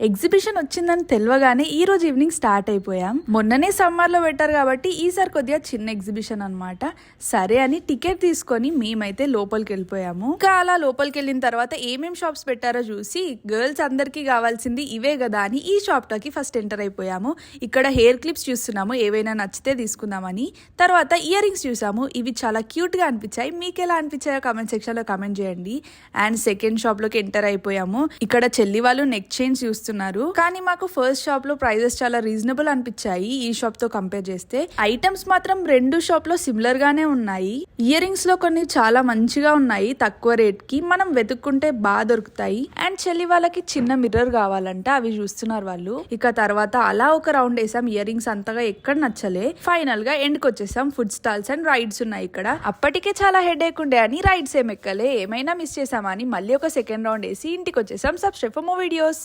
Exhibition వచ్చిందని తెలియగానే ఈ రోజు ఈవినింగ్ స్టార్ట్ అయిపోయాం. మొన్ననే సమ్మర్ లో పెట్టారు కాబట్టి ఈసారి కొద్దిగా చిన్న ఎగ్జిబిషన్ అన్నమాట. సరే అని టికెట్ తీసుకొని మేమైతే లోపలికి వెళ్ళిపోయాము. ఇంకా అలా లోపలికి వెళ్ళిన తర్వాత ఏమేం షాప్స్ పెట్టారో చూసి గర్ల్స్ అందరికి కావాల్సింది ఇవే కదా అని ఈ షాప్ కి ఫస్ట్ ఎంటర్ అయిపోయాము. ఇక్కడ హెయిర్ క్లిప్స్ చూస్తున్నాము, ఏవైనా నచ్చితే తీసుకుందామని. తర్వాత ఇయర్ రింగ్స్ చూసాము, ఇవి చాలా క్యూట్ గా అనిపించాయి. మీకు ఎలా అనిపించాయో కామెంట్ సెక్షన్ లో కామెంట్ చేయండి. అండ్ సెకండ్ షాప్ లోకి ఎంటర్ అయిపోయాము. ఇక్కడ చెల్లి వాళ్ళు నెక్ చైన్స్ చూస్తున్నారు. కానీ మాకు ఫస్ట్ షాప్ లో ప్రైజెస్ చాలా రీజనబుల్ అనిపించాయి ఈ షాప్ తో కంపేర్ చేస్తే. ఐటమ్స్ మాత్రం రెండు షాప్ లో సిమిలర్ గానే ఉన్నాయి. ఇయర్ రింగ్స్ లో కొన్ని చాలా మంచిగా ఉన్నాయి, తక్కువ రేట్ కి మనం వెతుక్కుంటే బాగా దొరుకుతాయి. అండ్ చెల్లి వాళ్ళకి చిన్న మిర్రర్ కావాలంట, అవి చూస్తున్నారు వాళ్ళు. ఇక తర్వాత అలా ఒక రౌండ్ వేసాం. ఇయర్ రింగ్స్ అంతగా ఎక్కడ నచ్చలే. ఫైనల్ గా ఎండ్ కి వచ్చేసాం. ఫుడ్ స్టాల్స్ అండ్ రైడ్స్ ఉన్నాయి ఇక్కడ. అప్పటికే చాలా హెడేక్ ఉండే అని రైడ్స్ ఏం ఎక్కలే. ఏమైనా మిస్ చేసామా అని మళ్ళీ ఒక సెకండ్ రౌండ్ వేసి ఇంటికి వచ్చేసాం. Subscribe for more videos.